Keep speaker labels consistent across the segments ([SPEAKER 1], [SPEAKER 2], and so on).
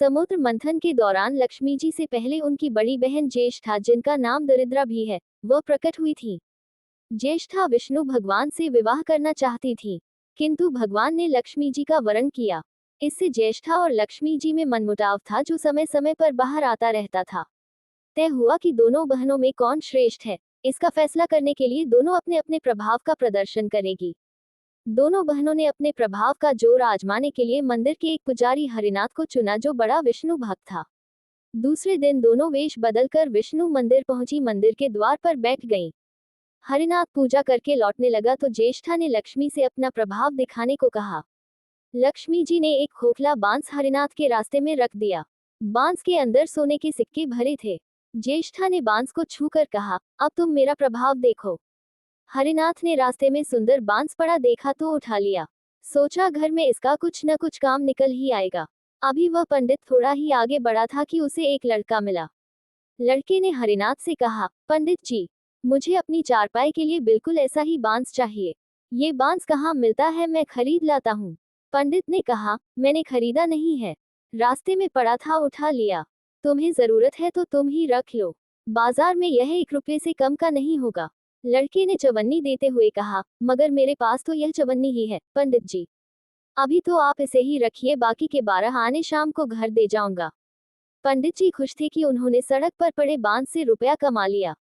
[SPEAKER 1] समुद्र मंथन के दौरान लक्ष्मी जी से पहले उनकी बड़ी बहन ज्येष्ठा, जिनका नाम दरिद्रा भी है, वह प्रकट हुई थी। ज्येष्ठा विष्णु भगवान से विवाह करना चाहती थी, किंतु भगवान ने लक्ष्मी जी का वरण किया। इससे ज्येष्ठा और लक्ष्मी जी में मनमुटाव था, जो समय समय पर बाहर आता रहता था। तय हुआ कि दोनों बहनों में कौन श्रेष्ठ है, इसका फैसला करने के लिए दोनों अपने अपने प्रभाव का प्रदर्शन करेगी। दोनों बहनों ने अपने प्रभाव का जोर आजमाने के लिए मंदिर के एक पुजारी हरिनाथ को चुना, जो बड़ा विष्णु भक्त था। दूसरे दिन दोनों वेश बदलकर विष्णु मंदिर पहुंची। मंदिर के द्वार पर बैठ गईं। हरिनाथ पूजा करके लौटने लगा तो ज्येष्ठा ने लक्ष्मी से अपना प्रभाव दिखाने को कहा। लक्ष्मी जी ने एक खोखला बांस हरिनाथ के रास्ते में रख दिया। बांस के अंदर सोने के सिक्के भरे थे। ज्येष्ठा ने बांस को छूकर कहा, अब तुम मेरा प्रभाव देखो। हरिनाथ ने रास्ते में सुंदर बांस पड़ा देखा तो उठा लिया। सोचा, घर में इसका कुछ न कुछ काम निकल ही आएगा। अभी वह पंडित थोड़ा ही आगे बढ़ा था कि उसे एक लड़का मिला। लड़के ने हरिनाथ से कहा, पंडित जी, मुझे अपनी चारपाई के लिए बिल्कुल ऐसा ही बांस चाहिए। ये बांस कहाँ मिलता है, मैं खरीद लाता हूँ। पंडित ने कहा, मैंने खरीदा नहीं है, रास्ते में पड़ा था उठा लिया। तुम्हें जरूरत है तो तुम ही रख लो, बाजार में यह 1 रुपये से कम का नहीं होगा। लड़के ने चवन्नी देते हुए कहा, मगर मेरे पास तो यह चवन्नी ही है पंडित जी। अभी तो आप इसे ही रखिए, बाकी के 12 आने शाम को घर दे जाऊंगा। पंडित जी खुश थे कि उन्होंने सड़क पर पड़े बांस से रुपया कमा लिया।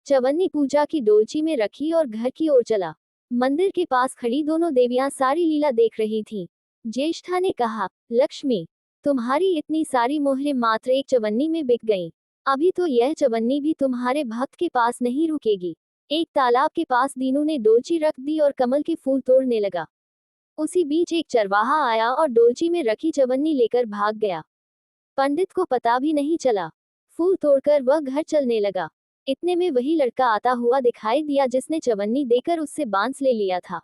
[SPEAKER 1] चवन्नी पूजा की डोलची में रखी और घर की ओर चला। मंदिर के पास खड़ी दोनों देवियां सारी लीला देख रही थीं। ज्येष्ठा ने कहा, लक्ष्मी, तुम्हारी इतनी सारी मोहरें मात्र एक चवन्नी में बिक गईं। अभी तो यह चवन्नी भी तुम्हारे भक्त के पास नहीं रुकेगी। एक तालाब के पास दीनू ने डोलची रख दी और कमल के फूल तोड़ने लगा। उसी बीच एक चरवाहा आया और डोलची में रखी चवन्नी लेकर भाग गया। पंडित को पता भी नहीं चला। फूल तोड़कर वह घर चलने लगा। इतने में वही लड़का आता हुआ दिखाई दिया, जिसने चवन्नी देकर उससे बांस ले लिया था।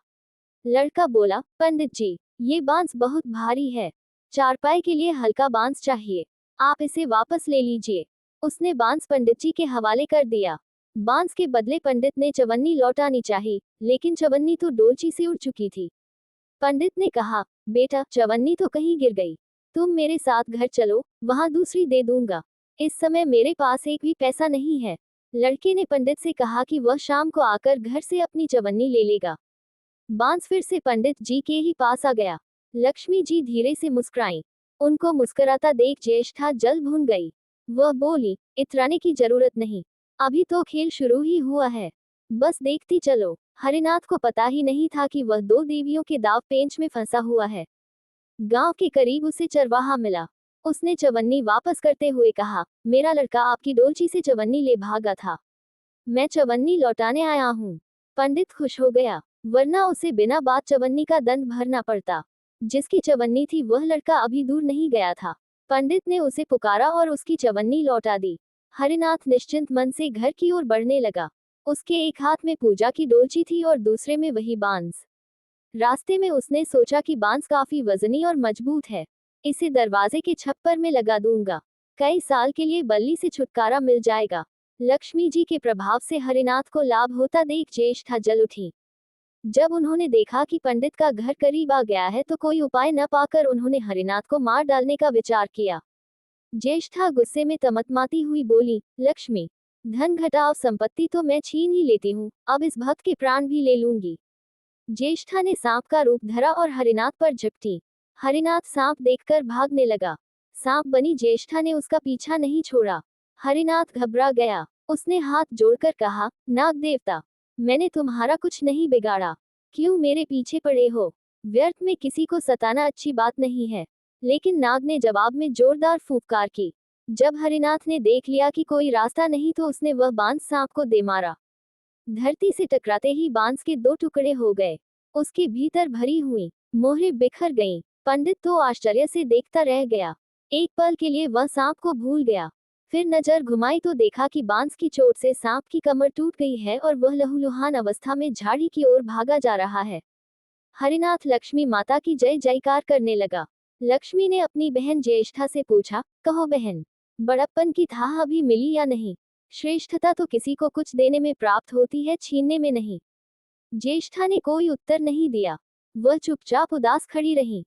[SPEAKER 1] लड़का बोला, पंडित जी, ये बांस बहुत भारी है, चारपाई के लिए हल्का बांस चाहिए, आप इसे वापस ले लीजिए। उसने बांस पंडित जी के हवाले कर दिया। बांस के बदले पंडित ने चवन्नी लौटानी चाहिए, लेकिन चवन्नी तो डोलची से उड़ चुकी थी। पंडित ने कहा, बेटा, चवन्नी तो कहीं गिर गई, तुम मेरे साथ घर चलो, वहां दूसरी दे दूंगा। इस समय मेरे पास एक भी पैसा नहीं है। लड़के ने पंडित से कहा कि वह शाम को आकर घर से अपनी चवन्नी ले लेगा। बांस फिर से पंडित जी के ही पास आ गया। लक्ष्मी जी धीरे से मुस्कुराई। उनको मुस्कुराता देख ज्येष्ठा जल भून गई। वह बोली, इतराने की जरूरत नहीं, अभी तो खेल शुरू ही हुआ है, बस देखती चलो। हरिनाथ को पता ही नहीं था कि वह 2 देवियों के दाव पेंच में फंसा हुआ है। गांव के करीब उसे चरवाहा मिला। उसने चवन्नी वापस करते हुए कहा, मेरा लड़का आपकी डोलची से चवन्नी ले भागा था, मैं चवन्नी लौटाने आया हूँ। पंडित खुश हो गया, वरना उसे बिना बात चवन्नी का दंड भरना पड़ता। जिसकी चवन्नी थी वह लड़का अभी दूर नहीं गया था। पंडित ने उसे पुकारा और उसकी चवन्नी लौटा दी। हरिनाथ निश्चिंत मन से घर की ओर बढ़ने लगा। उसके एक हाथ में पूजा की डोलची थी और दूसरे में वही बांस। रास्ते में उसने सोचा कि बांस काफी वजनी और मजबूत है, इसे दरवाजे के छप्पर में लगा दूंगा, कई साल के लिए बल्ली से छुटकारा मिल जाएगा। लक्ष्मी जी के प्रभाव से हरिनाथ को लाभ होता देख ज्येष्ठा जल उठी। जब उन्होंने देखा कि पंडित का घर करीब आ गया है तो कोई उपाय न पाकर उन्होंने हरिनाथ को मार डालने का विचार किया। ज्येष्ठा गुस्से में तमतमाती हुई बोली, लक्ष्मी, धन घटाओ संपत्ति तो मैं छीन ही लेती हूँ, अब इस भक्त के प्राण भी ले लूंगी। ज्येष्ठा ने सांप का रूप धरा और हरिनाथ पर झपटी। हरिनाथ सांप देखकर भागने लगा। सांप बनी ज्येष्ठा ने उसका पीछा नहीं छोड़ा। हरिनाथ घबरा गया। उसने हाथ जोड़कर कहा, नाग देवता, मैंने तुम्हारा कुछ नहीं बिगाड़ा, क्यों मेरे पीछे पड़े हो? व्यर्थ में किसी को सताना अच्छी बात नहीं है। लेकिन नाग ने जवाब में जोरदार फुफकार की। जब हरिनाथ ने देख लिया कि कोई रास्ता नहीं तो उसने वह बांस सांप को दे मारा। धरती से टकराते ही बांस के 2 टुकड़े हो गए। उसके भीतर भरी हुई मोहरें बिखर गईं। पंडित तो आश्चर्य से देखता रह गया। एक पल के लिए वह सांप को भूल गया। फिर नजर घुमाई तो देखा कि बांस की चोट से सांप की कमर टूट गई है और वह लहूलुहान अवस्था में झाड़ी की ओर भागा जा रहा है। हरिनाथ लक्ष्मी माता की जय जयकार करने लगा। लक्ष्मी ने अपनी बहन ज्येष्ठा से पूछा, कहो बहन, बड़प्पन की थाह अभी मिली या नहीं? श्रेष्ठता तो किसी को कुछ देने में प्राप्त होती है, छीनने में नहीं। ज्येष्ठा ने कोई उत्तर नहीं दिया। वह चुपचाप उदास खड़ी रही।